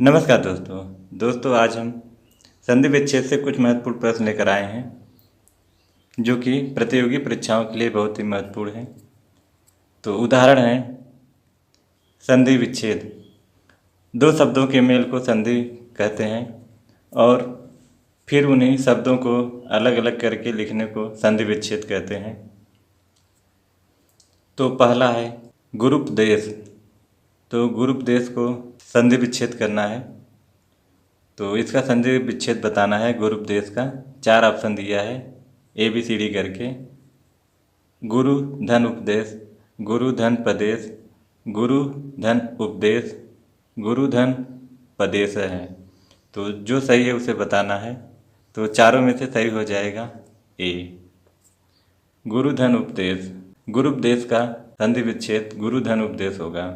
नमस्कार दोस्तों। आज हम संधि विच्छेद से कुछ महत्वपूर्ण प्रश्न लेकर आए हैं जो कि प्रतियोगी परीक्षाओं के लिए बहुत ही महत्वपूर्ण हैं। तो उदाहरण है संधि विच्छेद। दो शब्दों के मेल को संधि कहते हैं और फिर उन्हीं शब्दों को अलग अलग करके लिखने को संधि विच्छेद कहते हैं। तो पहला है गुरूपदेश। तो गुरूपदेश को संधि विच्छेद करना है। तो इसका संधि विच्छेद बताना है गुरूपदेश का। 4 ऑप्शन दिया है ABCD करके। गुरु धन उपदेश, गुरु धन प्रदेश, गुरु धन उपदेश, गुरु धन प्रदेश है। तो जो सही है उसे बताना है। तो चारों में से सही हो जाएगा A, गुरु धन उपदेश। गुरूपदेश का संधि विच्छेद गुरु धन उपदेश होगा।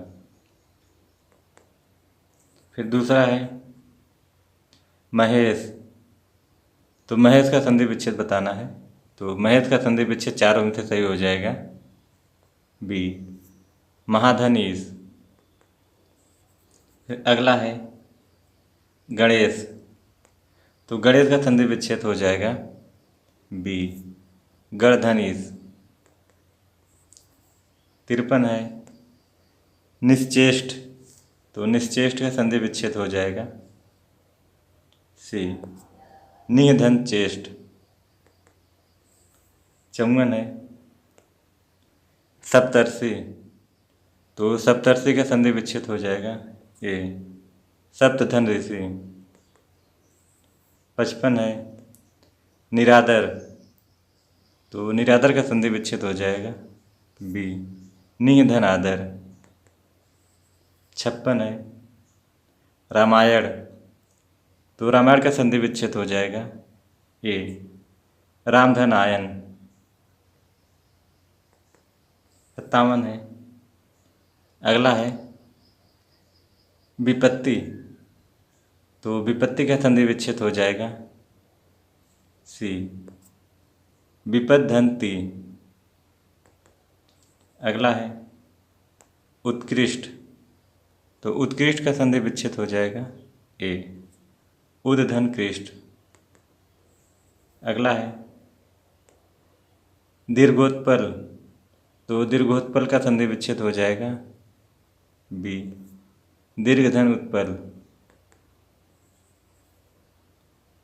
फिर दूसरा है महेश। तो महेश का संधि विच्छेद बताना है। तो महेश का संधि विच्छेद चारों में से सही हो जाएगा B, महाधनीश। फिर अगला है गणेश। तो गणेश का संधि विच्छेद हो जाएगा B, गणधनीश। 53 है निश्चेष्ट। तो निश्चेष्ट का संधि विच्छेद हो जाएगा C, निधन चेष्ट। 54 है सप्तर्षि। तो सप्तर्षि का संधि विच्छेद हो जाएगा A, सप्तधन ऋषि। 55 है निरादर। तो निरादर का संधि विच्छेद हो जाएगा B, निधन आदर। 56 है रामायण। तो रामायण का संधि विच्छेद हो जाएगा A, रामधन आयन। 57 है अगला है विपत्ति। तो विपत्ति का संधि विच्छेद हो जाएगा C, विपद्यन्ति। अगला है उत्कृष्ट। तो उत्कृष्ट का संधि विच्छेद हो जाएगा A, उद्धन कृष्ट। अगला है दीर्घोत्पल। तो दीर्घोत्पल का संधि विच्छेद हो जाएगा B, दीर्घधन उत्पल।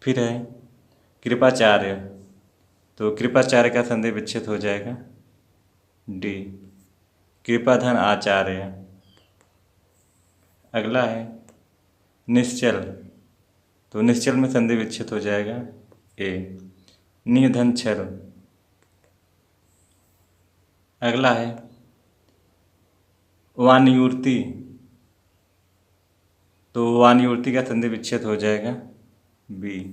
फिर है कृपाचार्य। तो कृपाचार्य का संधि विच्छेद हो जाएगा D, कृपाधन आचार्य। अगला है निश्चल। तो निश्चल में संधि विच्छेद हो जाएगा A, निधन छल। अगला है वानियूर्ति। तो वानियूर्ति का संधि विच्छेद हो जाएगा B,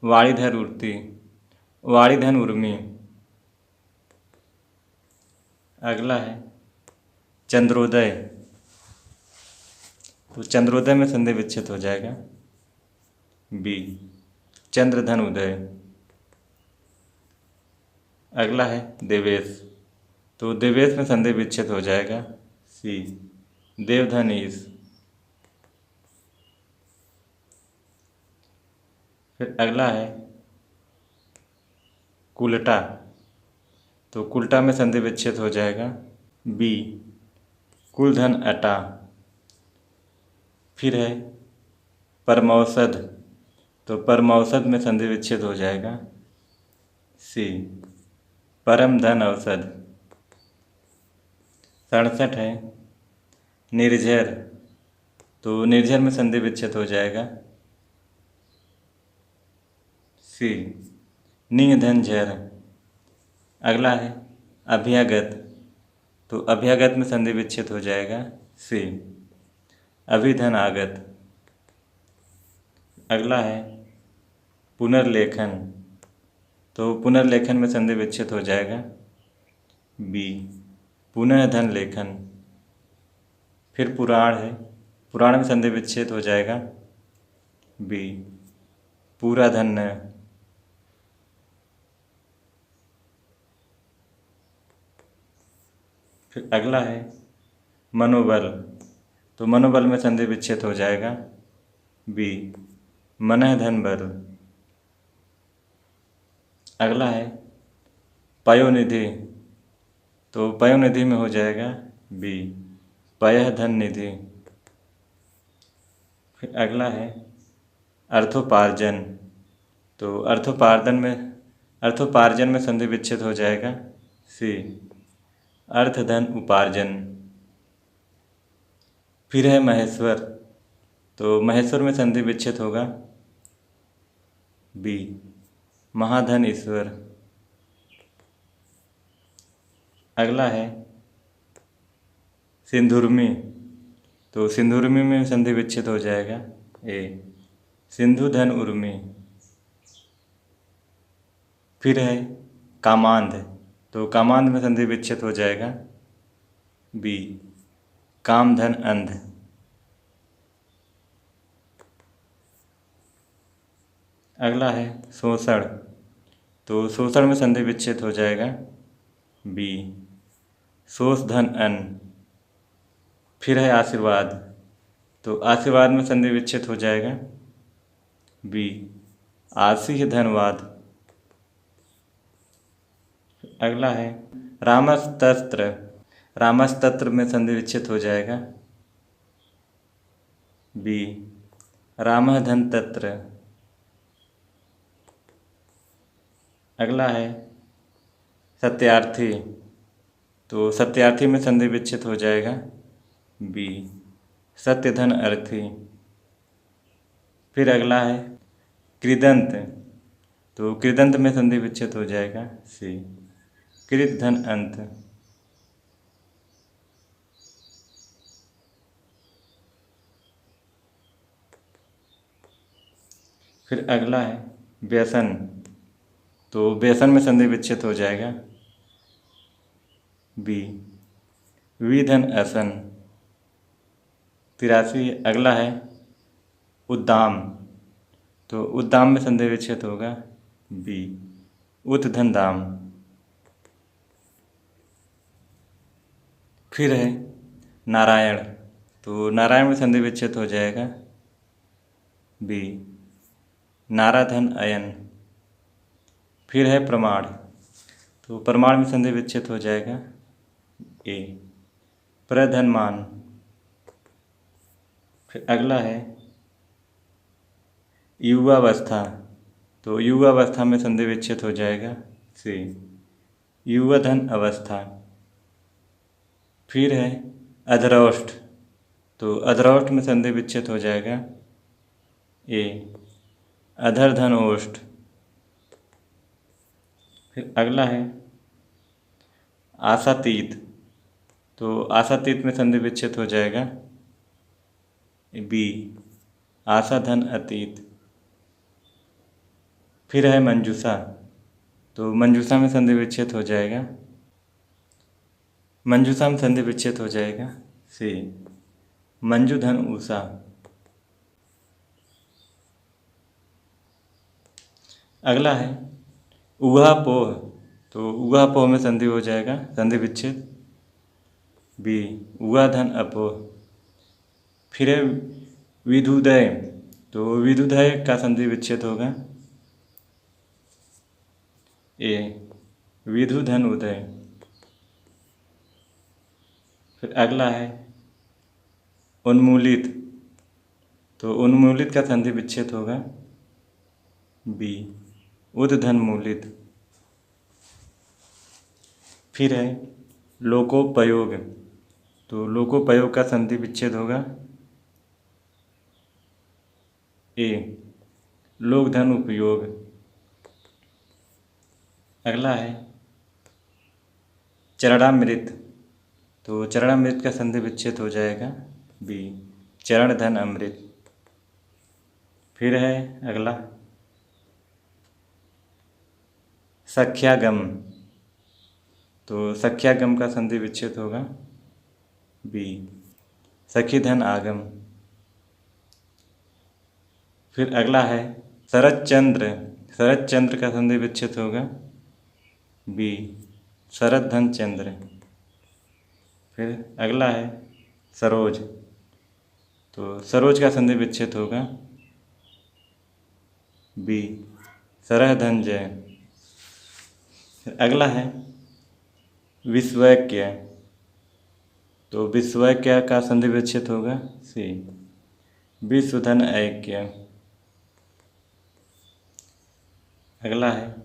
वाणीधर उर्ति, वाणीधन उर्मी। अगला है चंद्रोदय। तो चंद्रोदय में संधि विच्छेद हो जाएगा B, चंद्रधन उदय। अगला है देवेश। तो देवेश में संधि विच्छेद हो जाएगा C, देवधन ईश। फिर अगला है कुलटा। तो कुलटा में संधि विच्छेद हो जाएगा B, कुलधन अटा। फिर है परमौषध। तो परमौषध में संधि विच्छेद हो जाएगा C, परम धन औषध। 67 है निर्झर। तो निर्झर में संधि विच्छेद हो जाएगा C, निधन झर। अगला है अभ्यागत। तो अभ्यागत में संधि विच्छेद हो जाएगा C, अभिधन आगत। अगला है पुनर्लेखन। तो पुनर्लेखन में संधि विच्छेद हो जाएगा B, पुनः धन लेखन। फिर पुराण है। पुराण में संधि विच्छेद हो जाएगा B, पूरा धन। फिर अगला है मनोबल। तो मनोबल में संधि विच्छेद हो जाएगा बी मनः धन बल। अगला है पयोनिधि, तो पयोनिधि में हो जाएगा बी पयः धन निधि। फिर अगला है अर्थोपार्जन, तो अर्थोपार्जन में संधि विच्छेद हो जाएगा सी अर्थ धन उपार्जन। फिर है महेश्वर, तो महेश्वर में संधि विच्छेद होगा बी महाधन ईश्वर। अगला है सिंधुर्मी, तो सिंधुर्मी में संधि विच्छेद हो जाएगा ए सिंधु धन उर्मी। फिर है कामांध, तो कामांध में संधि विच्छेद हो जाएगा बी काम धन अंध। अगला है शोषण, तो शोषण में संधि विच्छेद हो जाएगा बी शोष धन अन्न। फिर है आशीर्वाद, तो आशीर्वाद में संधि विच्छेद हो जाएगा बी आशीष धनवाद। अगला है रामस्तत्र, रामस्तत्र में संधि विच्छेद हो जाएगा बी रामः धन तत्र। अगला है सत्यार्थी, तो सत्यार्थी में संधि विच्छेद हो जाएगा बी सत्य धन अर्थी। फिर अगला है कृदंत, तो कृदंत में संधि विच्छेद हो जाएगा सी कृत धन अंत। फिर अगला है व्यसन, तो व्यसन में संधि विच्छेद हो जाएगा बी विधन असन। 83 अगला है उद्दाम, तो उद्दाम में संधि विच्छेद होगा बी उत धन दाम। फिर है नारायण, तो नारायण में संधि विच्छेद हो जाएगा बी नाराधन अयन। फिर है प्रमाण, तो प्रमाण में संधि विच्छेद हो जाएगा ए प्रधनमान। फिर अगला है युवावस्था, तो युवावस्था में संधि विच्छेद हो जाएगा सी युवधन अवस्था। फिर है अधरोष्ठ, तो अधरोष्ठ में संधि विच्छेद हो जाएगा ए अधर धन ओष्ठ। फिर अगला है आशातीत, तो आशातीत में संधि विच्छेद हो जाएगा बी आशा धन अतीत। फिर है मंजूषा, तो मंजूषा में संधि विच्छेद हो जाएगा मंजूषा में संधि विच्छेद हो जाएगा सी मंजू धन उषा। अगला है उहापोह, तो उहापोह में संधि हो जाएगा संधि विच्छेद बी उहा धन अपोह। फिर है विधुदय, तो विधुदय का संधि विच्छेद होगा ए विधु धन उदय। फिर अगला है उन्मूलित, तो उन्मूलित का संधि विच्छेद होगा बी उद धन मूलित। फिर है लोकोपयोग, तो लोकोपयोग का संधि विच्छेद होगा ए लोक धन उपयोग। अगला है चरणामृत, तो चरणामृत का संधि विच्छेद हो जाएगा बी चरण धन अमृत। फिर है अगला सख्यागम, तो सख्यागम का संधि विच्छेद होगा बी सखी धन आगम। फिर अगला है शरद चंद्र, शरद चंद्र का संधि विच्छेद होगा बी शरद धन चंद्र। फिर अगला है सरोज, तो सरोज का संधि विच्छेद होगा बी, सरह धन जय। अगला है विश्वैक्य, तो विश्वैक्य का संधि विच्छेद होगा सी, विश्वधन ऐक्य। अगला है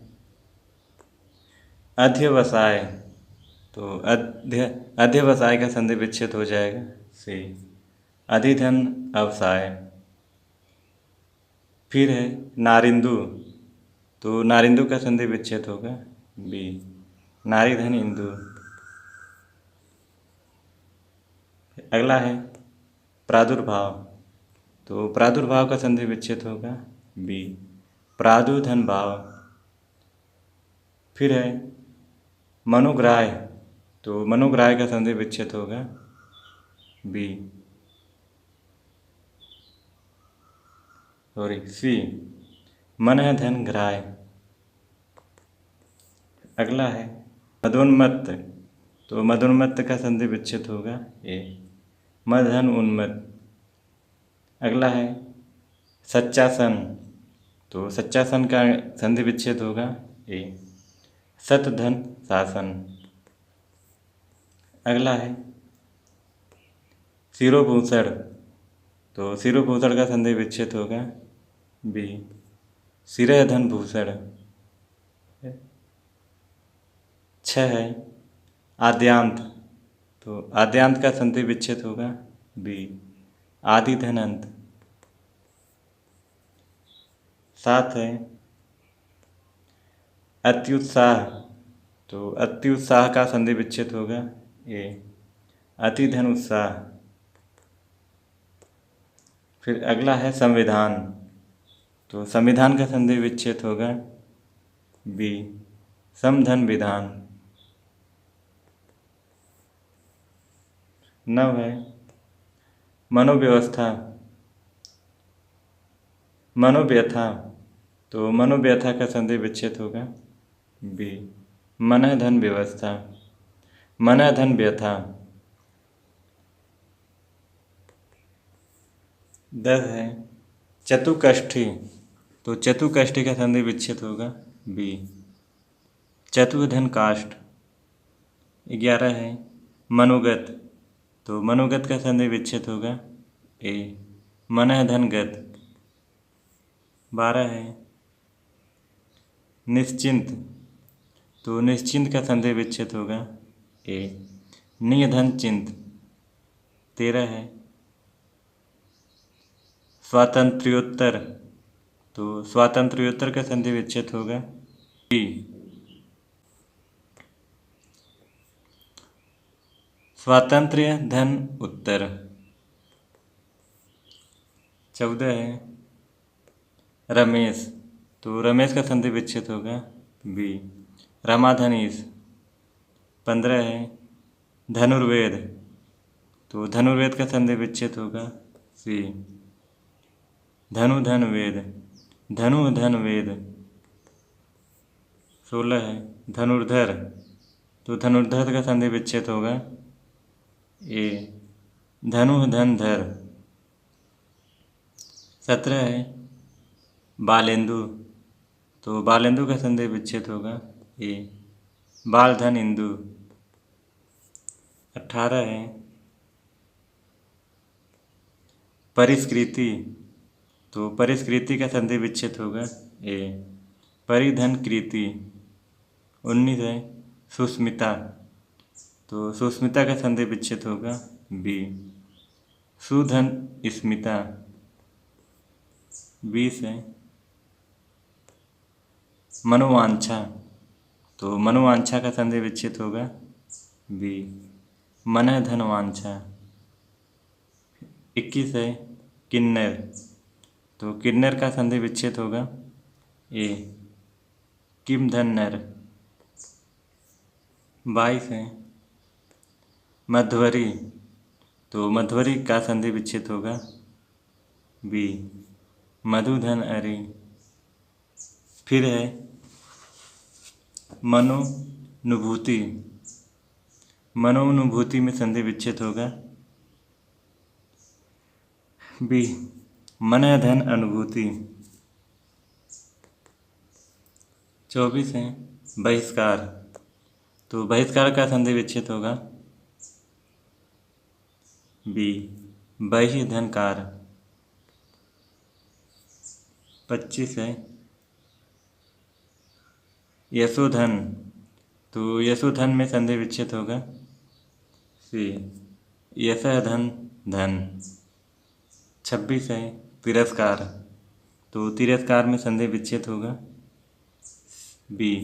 अध्यवसाय, तो अध्यवसाय का संधि विच्छेद हो जाएगा सी, अधिधन अवसाय। फिर है नारिंदु, तो नारिंदु का संधि विच्छेद होगा बी, नारीधन इंदु। अगला है प्रादुर्भाव, तो प्रादुर्भाव का संधि विच्छेद होगा बी, प्रादुधन भाव। फिर है मनोग्राह, तो मनोग्राह का संधि विच्छेद होगा बी, सी, मनः धन ग्राह। अगला है मदोन्मत्त, तो मदोन्मत्त का संधि विच्छेद होगा ए, मधन उन्मत्त। अगला है सच्चासन, तो सच्चासन का संधि विच्छेद होगा ए, सतधन शासन। अगला है शिरोभूषण, तो शिरोभूषण का संधि विच्छेद होगा बी, शिरः धन भूषण। 6 है आद्यांत, तो आद्यांत का संधि विच्छेद होगा बी, आदि धन अंत। 7 है अत्युत्साह, तो अत्युत्साह का संधि विच्छेद होगा ए, अति धन उत्साह। फिर अगला है संविधान, तो संविधान का संधि विच्छेद होगा बी, समधन विधान। 9 है मनोव्यवस्था, मनोव्यथा, तो मनोव्यथा का संधि विच्छेद होगा बी, मनः धन व्यवस्था, मनः धन व्यथा। 10 है चतुष्कष्ठी, तो चतुष्कष्ठी का संधि विच्छेद होगा बी, चतुर्धन काष्ठ। 11 है मनोगत, तो मनोगत का संधि विच्छेद होगा ए, मनः धन गत। 12 है निश्चिंत, तो निश्चिंत का संधि विच्छेद होगा ए, निधन चिंत। 13 है स्वातंत्र्योत्तर, तो स्वातंत्र्योत्तर का संधि विच्छेद होगा बी, स्वातंत्र्य धन उत्तर। 14 है रमेश, तो रमेश का संधि विच्छेद होगा बी, रमाधनीश। 15 है धनुर्वेद, तो धनुर्वेद का संधि विच्छेद होगा सी, धनु धन वेद, धनु धन वेद। 16 है धनुर्धर, तो धनुर्धर का संधि विच्छेद होगा ए, धनु धन धर। 17 है बालेंदु, तो बालेंदु का संधि विच्छेद होगा ए, बाल धन इंदु। 18 है परिष्कृति, तो परिष्कृति का संधि विच्छेद होगा ए, परिधन कृति। 19 है सुस्मिता, तो सुस्मिता का संधि विच्छेद होगा बी, सुधन स्मिता। 20 है मनोवांछा, तो मनोवांछा का संधि विच्छेद होगा बी, मनः धन वांछा। 21 है किन्नर, तो किन्नर का संधि विच्छेद होगा ए, किम धन नर। 22 है मध्वरी, तो मध्वरी का संधि विच्छेद होगा बी, मधुधन अरि। फिर है मनोनुभूति, मनोनुभूति में संधि विच्छेद होगा बी मन धन अनुभूति। 24 है बहिष्कार, तो बहिष्कार का संधि विच्छेद होगा बी बहि धनकार। 25 है यशोधन, तो यशोधन में संधि विच्छेद होगा सी यशः धन धन। 26 है तिरस्कार, तो तिरस्कार में संधि विच्छेद होगा बी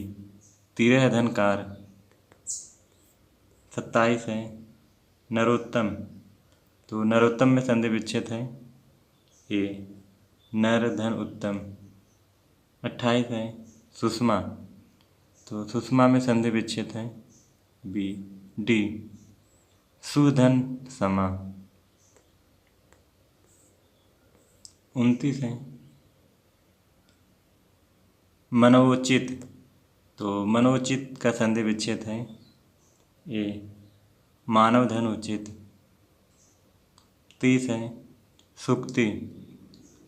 तिरह धनकार। 27 है नरोत्तम, तो नरोत्तम में संधि विच्छेद है ए नर धन उत्तम। 28 है सुषमा, तो सुषमा में संधि विच्छेद है बी डी सुधन समा। 29 है मनोचित, तो मनोचित का संधि विच्छेद है ए मानव धन उचित। 30 है सुक्ति,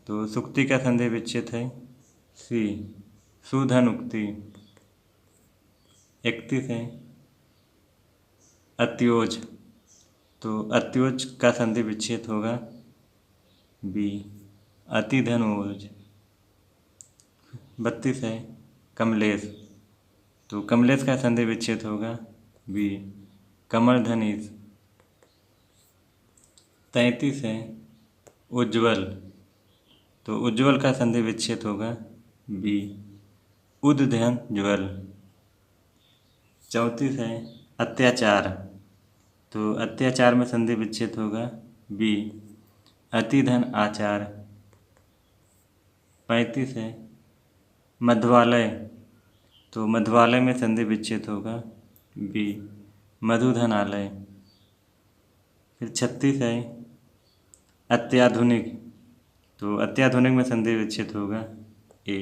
तो सुक्ति का संधि विच्छेद है सी सुधन उक्ति। 31 है अत्योज, तो अत्योज का संधि विच्छेद होगा बी अति धन ओज। 32 है कमलेश, तो कमलेश का संधि विच्छेद होगा बी कमल धनीश। 33 है उज्ज्वल, तो उज्ज्वल का संधि विच्छेद होगा बी उद्धन ज्वल। 34 है अत्याचार, तो अत्याचार में संधि विच्छेद होगा बी अतिधन आचार। 35 है मध्वालय, तो मध्वालय में संधि विच्छेद होगा बी मधुधन आलय। फिर 36 है अत्याधुनिक, तो अत्याधुनिक में संधि विच्छेद होगा ए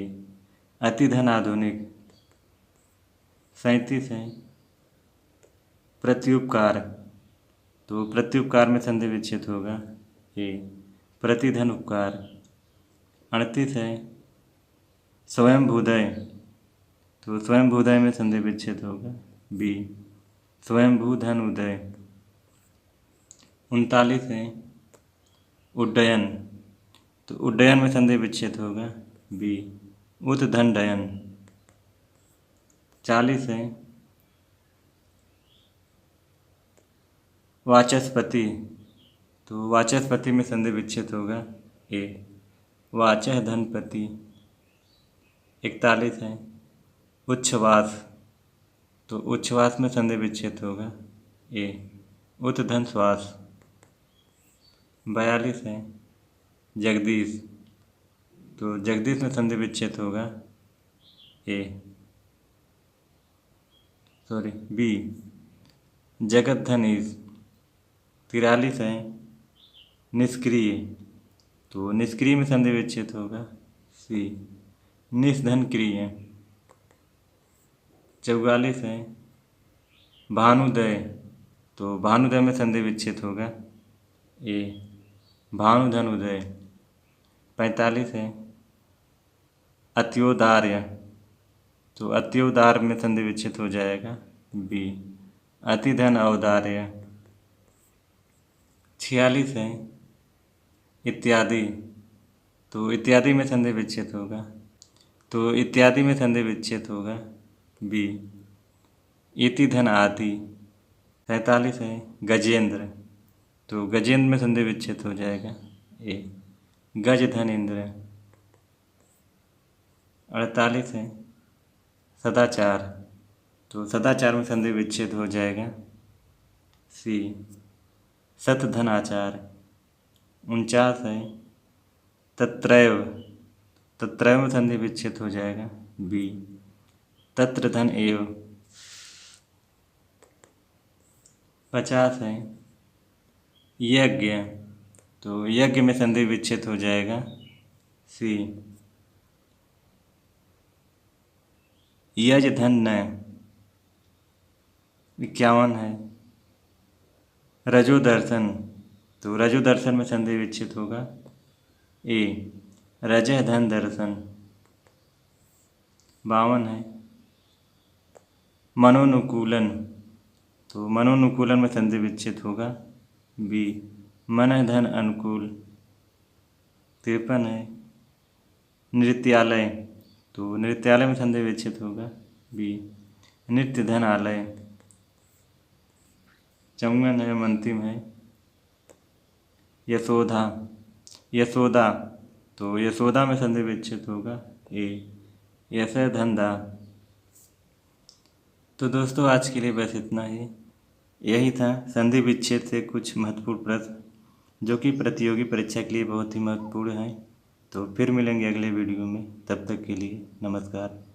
अतिधन आधुनिक। 37 है प्रत्युपकार, तो प्रत्युपकार में संधि विच्छेद होगा ए प्रतिधन उपकार। 38 है स्वयंभूदय, तो स्वयंभूदय में संधि विच्छेद होगा बी स्वयंभू धन उदय। 39 है उड्डयन, तो उड्डयन में संधि विच्छेद होगा बी उत धन डयन। 40 है वाचस्पति, तो वाचस्पति में संधि विच्छेद होगा ए वाचः धनपति। 41 है उच्छ्वास, तो उच्छ्वास में संधि विच्छेद होगा ए उत धन श्वास। 42 है जगदीश, तो जगदीश में संधि विच्छेद होगा ए बी जगत धनीश। 43 है निष्क्रिय, तो निष्क्रिय में संधि विच्छेद होगा सी निष्धन क्रिय। 44 है भानुदय, तो भानुदय में संधि विच्छेद होगा ए भानुधन उदय। 45 है अत्योदार्य, तो अत्योदार में संधि विच्छेद हो जाएगा बी अतिधन औदार्य। 46 है इत्यादि, तो इत्यादि में संधि विच्छेद होगा, तो इत्यादि में संधि विच्छेद होगा बी इति धन आदि। 47 है गजेंद्र, तो गजेंद्र में संधि विच्छेद हो जाएगा ए गज धन इंद्र। 48 है सदाचार, तो सदाचार में संधि विच्छेद हो जाएगा सी सत धन आचार। 49 है तत्रैव, तत्रैव में संधि विच्छेद हो जाएगा बी तत्र धन एव। 50 है यज्ञ, तो यज्ञ में संधि विच्छेद हो जाएगा सी यज धन न। 51 है रजो दर्शन, तो रजो दर्शन में संधि विच्छेद होगा ए रजह धन दर्शन। 52 है मनोनुकूलन, तो मनोनुकूलन में संधि विच्छेद होगा बी। मन धन अनुकूल। 53 है नृत्यालय, तो नृत्यालय में संधि विच्छेद होगा बी। नित्य धन आलय। 54 है अंतिम है यशोधा, यशोदा, तो यशोदा में संधि विच्छेद होगा ए। यश धंधा। तो दोस्तों आज के लिए बस इतना ही। यही था संधि विच्छेद से कुछ महत्वपूर्ण प्रश्न जो कि प्रतियोगी परीक्षा के लिए बहुत ही महत्वपूर्ण हैं। तो फिर मिलेंगे अगले वीडियो में, तब तक के लिए नमस्कार।